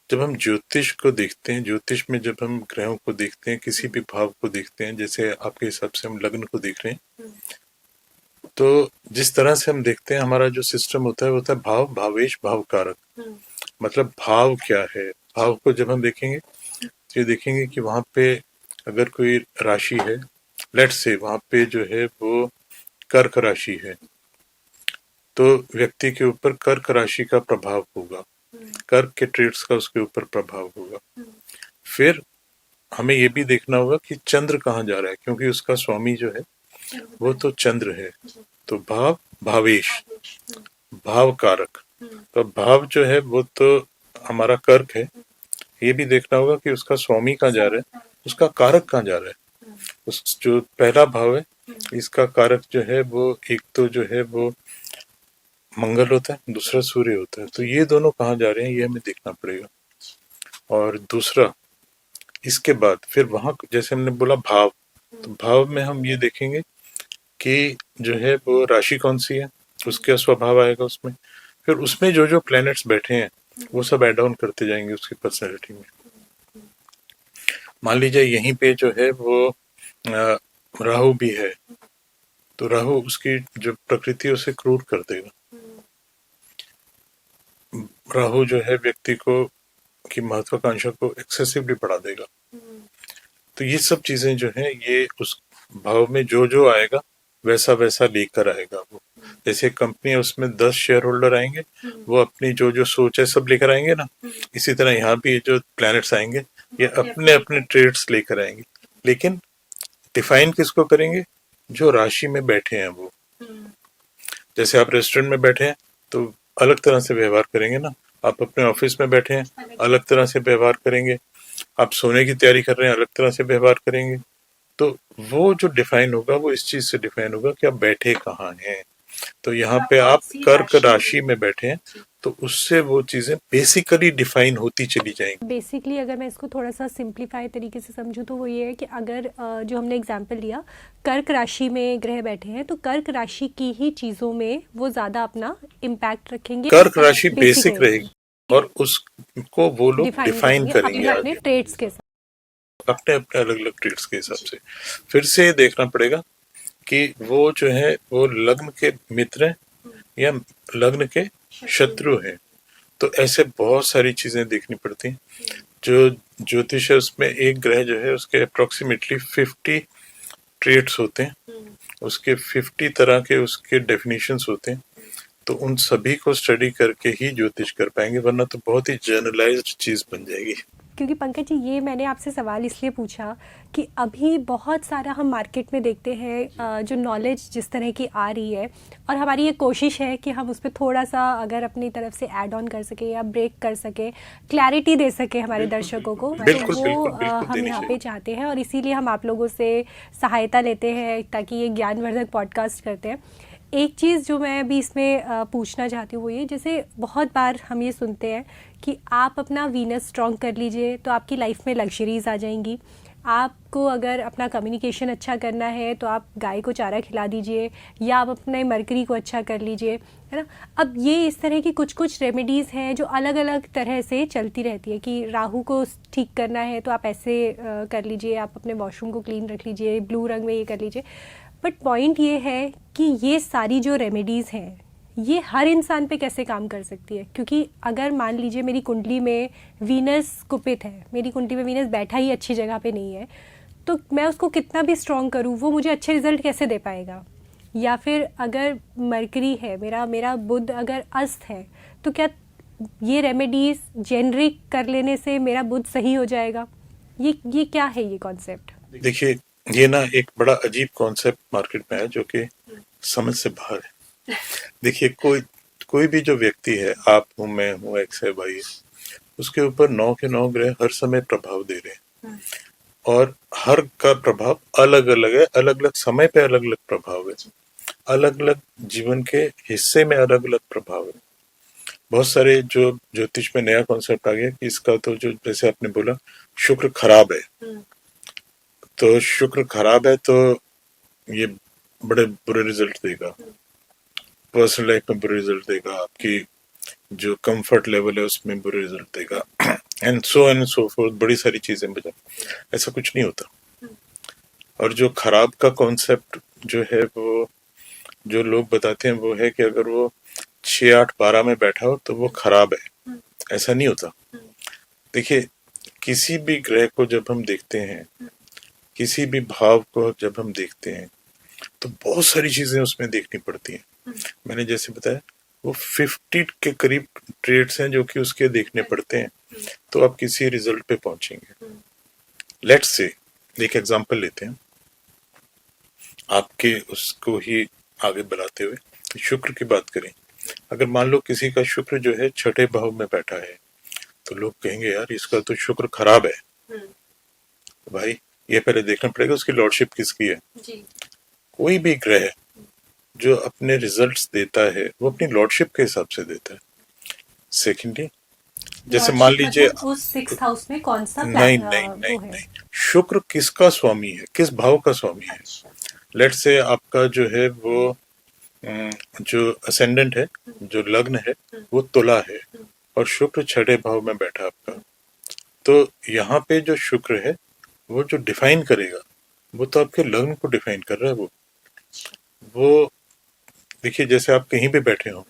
जब हम ज्योतिष को देखते हैं, ज्योतिष में जब हम ग्रहों को देखते हैं, किसी भी भाव को देखते हैं, जैसे आपके हिसाब से हम लग्न को देख रहे हैं, तो जिस तरह से हम देखते हैं हमारा जो सिस्टम होता है वो होता है भाव, भावेश, भाव कारक। मतलब भाव क्या है, भाव को जब हम देखेंगे तो ये देखेंगे कि वहां पे अगर कोई राशि है, लेट्स से वहां पे जो है वो कर्क राशि है, तो व्यक्ति के ऊपर कर्क राशि का प्रभाव होगा, कर्क के ट्रेड्स का उसके ऊपर प्रभाव होगा। फिर हमें ये भी देखना होगा कि चंद्र कहाँ जा रहा है, क्योंकि उसका स्वामी जो है वो तो चंद्र है। तो भाव, भावेश, भाव कारक। तो भाव जो है वो तो हमारा कर्क है, ये भी देखना होगा कि उसका स्वामी कहाँ जा रहा है, उसका कारक कहाँ जा रहा है। उस जो पहला भाव है इसका कारक जो है वो एक तो जो है वो मंगल होता है, दूसरा सूर्य होता है। तो ये दोनों कहाँ जा रहे हैं ये हमें देखना पड़ेगा। और दूसरा इसके बाद फिर वहां जैसे हमने बोला भाव, तो भाव में हम ये देखेंगे कि जो है वो राशि कौन सी है, उसका स्वभाव आएगा उसमें। फिर उसमें जो जो प्लैनेट्स बैठे हैं वो सब ऐड ऑन करते जाएंगे उसकी पर्सनैलिटी में। मान लीजिए यहीं पे जो है वो राहु भी है, तो राहु उसकी जो प्रकृति है उसे क्रूर कर देगा। राहु जो है व्यक्ति को की महत्वाकांक्षा को एक्सेसिवली बढ़ा देगा। तो ये सब चीजें जो है ये उस भाव में जो जो आएगा वैसा वैसा लेकर आएगा वो। जैसे कंपनी है उसमें 10 शेयर होल्डर आएंगे, वो अपनी जो जो सोच है सब लेकर आएंगे ना, इसी तरह यहाँ भी जो प्लैनेट्स आएंगे ये अपने अपने ट्रेड्स लेकर आएंगे। लेकिन डिफाइन किसको करेंगे, जो राशि में बैठे हैं वो। जैसे आप रेस्टोरेंट में बैठे हैं तो अलग तरह से व्यवहार करेंगे ना, आप अपने ऑफिस में बैठे हैं अलग तरह से व्यवहार करेंगे, आप सोने की तैयारी कर रहे हैं अलग तरह से व्यवहार करेंगे। तो वो जो डिफाइन होगा वो इस चीज से डिफाइन होगा कि आप बैठे कहाँ हैं। तो यहाँ पे आप कर्क राशि में बैठे हैं तो उससे वो चीजें बेसिकली डिफाइन होती चली जाएंगी। बेसिकली अगर मैं इसको थोड़ा सा सिंप्लीफाई तरीके से समझूं तो वो ये है कि अगर जो हमने एग्जांपल लिया कर्क राशि में ग्रह बैठे हैं, तो कर्क राशि की ही चीज़ों में वो ज़्यादा अपना इम्पैक्ट रखेंगे, कर्क राशि बेसिक रहेगी और उसको वो लोग डिफाइन करेंगे अपने ट्रेड्स के साथ, अपने अपने अलग अलग ट्रेड्स के हिसाब से। फिर से देखना पड़ेगा कि वो जो है वो लग्न के मित्र हैं या लग्न के शत्रु हैं। तो ऐसे बहुत सारी चीजें देखनी पड़ती हैं। जो ज्योतिष है उसमें एक ग्रह जो है उसके अप्रोक्सीमेटली 50 ट्रेड्स होते हैं, उसके 50 तरह के उसके डेफिनेशंस होते हैं। तो उन सभी को स्टडी करके ही ज्योतिष कर पाएंगे, वरना तो बहुत ही जनरलाइज्ड चीज बन जाएगी। क्योंकि पंकज जी ये मैंने आपसे सवाल इसलिए पूछा कि अभी बहुत सारा हम मार्केट में देखते हैं जो नॉलेज जिस तरह की आ रही है, और हमारी ये कोशिश है कि हम उस पर थोड़ा सा अगर अपनी तरफ से ऐड ऑन कर सके या ब्रेक कर सके, क्लैरिटी दे सके हमारे दर्शकों को, बिल्कुल, तो वो बिल्कुल, बिल्कुल हम देनी यहाँ चाहिए। पे चाहते हैं और इसीलिए हम आप लोगों से सहायता लेते हैं ताकि ये ज्ञानवर्धक पॉडकास्ट करते हैं। एक चीज़ जो मैं अभी इसमें पूछना चाहती हूँ वो ये, जैसे बहुत बार हम ये सुनते हैं कि आप अपना वीनस स्ट्रॉन्ग कर लीजिए तो आपकी लाइफ में लग्जरीज आ जाएंगी। आपको अगर अपना कम्युनिकेशन अच्छा करना है तो आप गाय को चारा खिला दीजिए, या आप अपने मरकरी को अच्छा कर लीजिए, है ना। अब ये इस तरह की कुछ कुछ रेमेडीज़ हैं जो अलग अलग तरह से चलती रहती है कि राहु को ठीक करना है तो आप ऐसे कर लीजिए, आप अपने वॉशरूम को क्लीन रख लीजिए, ब्लू रंग में ये कर लीजिए। बट पॉइंट ये है कि ये सारी जो रेमेडीज़ हैं ये हर इंसान पे कैसे काम कर सकती है, क्योंकि अगर मान लीजिए मेरी कुंडली में वीनस कुपित है, मेरी कुंडली में वीनस बैठा ही अच्छी जगह पे नहीं है, तो मैं उसको कितना भी स्ट्रॉन्ग करूँ वो मुझे अच्छे रिजल्ट कैसे दे पाएगा। या फिर अगर मरकरी है, मेरा बुध अगर अस्त है, तो क्या ये रेमेडीज़ जेनरिक कर लेने से मेरा बुध सही हो जाएगा? ये क्या है ये कॉन्सेप्ट? देखिए ये ना एक बड़ा अजीब कॉन्सेप्ट मार्केट में है जो कि समझ से बाहर है। देखिए कोई भी जो व्यक्ति है, आप हूँ, मैं हूँ, एक्स है, वाई है, उसके ऊपर 9 के 9 ग्रह हर समय प्रभाव दे रहे हैं और हर का प्रभाव अलग अलग है, अलग अलग समय पे अलग अलग प्रभाव है, अलग अलग जीवन के हिस्से में अलग अलग प्रभाव है। बहुत सारे जो ज्योतिष में नया कॉन्सेप्ट आ गया कि इसका तो जो जैसे आपने बोला शुक्र खराब है, तो शुक्र खराब है तो ये बड़े बुरे रिजल्ट देगा, पर्सनल लाइफ में बुरे रिजल्ट देगा, आपकी जो कंफर्ट लेवल है उसमें बुरे रिजल्ट देगा। एंड सो फोर्थ, बड़ी सारी चीजें बजा, ऐसा कुछ नहीं होता। और जो खराब का कॉन्सेप्ट जो है वो, जो लोग बताते हैं वो है कि अगर वो 6 8 12 में बैठा हो तो वो खराब है, ऐसा नहीं होता। देखिए, किसी भी ग्रह को जब हम देखते हैं, किसी भी भाव को जब हम देखते हैं, तो बहुत सारी चीजें उसमें देखनी पड़ती हैं। मैंने जैसे बताया, वो 50 के करीब ट्रेड्स हैं जो कि उसके देखने पड़ते हैं, तो आप किसी रिजल्ट पे पहुंचेंगे। लेट्स से एक एग्जांपल लेते हैं आपके उसको ही आगे बढ़ाते हुए, शुक्र की बात करें। अगर मान लो किसी का शुक्र जो है 6ठे भाव में बैठा है, तो लोग कहेंगे यार इसका तो शुक्र खराब है। भाई, ये पहले देखना पड़ेगा उसकी लॉर्डशिप किसकी है। कोई भी ग्रह जो अपने रिजल्ट्स देता है वो अपनी लॉर्डशिप के हिसाब से देता है। सेकेंडली, जैसे मान लॉर्डशिप लीजिए, मतलब उस सिक्स्थ हाउस में कौन सा नहीं प्लान नहीं नहीं वो है? नहीं, शुक्र किसका स्वामी है, किस भाव का स्वामी है। अच्छा। लेट्स से आपका जो है वो जो असेंडेंट है, जो लग्न है, वो तुला है और शुक्र 6ठे भाव में बैठा आपका। तो यहाँ पे जो शुक्र है वो जो डिफाइन करेगा, वो तो आपके लग्न को डिफाइन कर रहा है। वो देखिए, जैसे आप कहीं भी बैठे हो,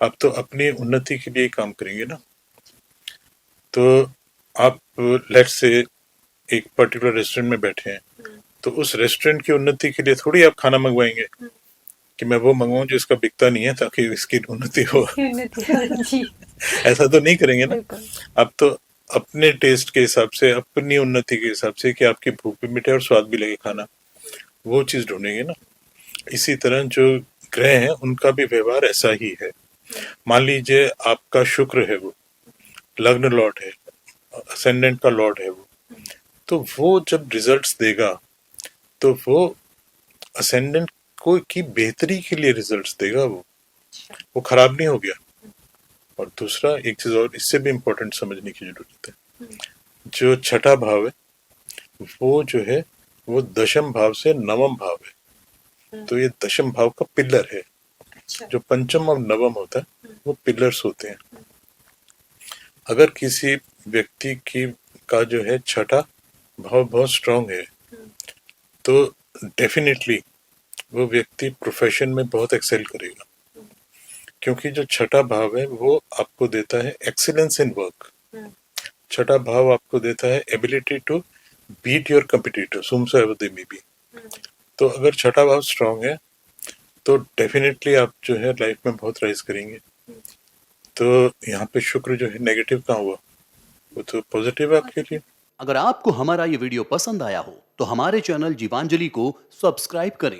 आप तो अपनी उन्नति के लिए ही काम करेंगे ना। तो आप लेट्स से एक पर्टिकुलर रेस्टोरेंट में बैठे हैं, तो उस रेस्टोरेंट की उन्नति के लिए थोड़ी आप खाना मंगवाएंगे कि मैं वो मंगवाऊं जो इसका बिकता नहीं है ताकि इसकी उन्नति हो। इसकी उन्नति हो, जी। ऐसा तो नहीं करेंगे ना। बिल्कुल। आप तो अपने टेस्ट के हिसाब से, अपनी उन्नति के हिसाब से कि आपकी भूख भी मिटे और स्वाद भी लगे खाना, वो चीज ढूंढेंगे ना। इसी तरह जो ग्रह हैं उनका भी व्यवहार ऐसा ही है। मान लीजिए आपका शुक्र है, वो लग्न लॉर्ड है, असेंडेंट का लॉर्ड है वो, तो वो जब रिजल्ट्स देगा तो वो असेंडेंट को की बेहतरी के लिए रिजल्ट्स देगा। वो खराब नहीं हो गया। और दूसरा एक चीज और इससे भी इम्पोर्टेंट समझने की जरूरत है, जो 6ठा भाव है वो जो है वो दशम भाव से नवम भाव है। तो ये दशम भाव का पिलर है। जो पंचम और नवम होता है वो पिलर्स होते हैं। अगर किसी व्यक्ति की का जो है 6ठा भाव बहुत स्ट्रांग है, तो डेफिनेटली वो व्यक्ति प्रोफेशन में बहुत एक्सेल करेगा, क्योंकि जो 6ठा भाव है वो आपको देता है एक्सीलेंस इन वर्क। 6ठा भाव आपको देता है ability to beat your competitor whomsoever they may be। तो अगर 6ठा भाव स्ट्रांग है तो डेफिनेटली आप जो है लाइफ में बहुत राइज करेंगे। तो यहाँ पे शुक्र जो है नेगेटिव कहाँ हुआ, वो तो पॉजिटिव है आपके लिए। अगर आपको हमारा ये वीडियो पसंद आया हो तो हमारे चैनल जीवांजलि को सब्सक्राइब करें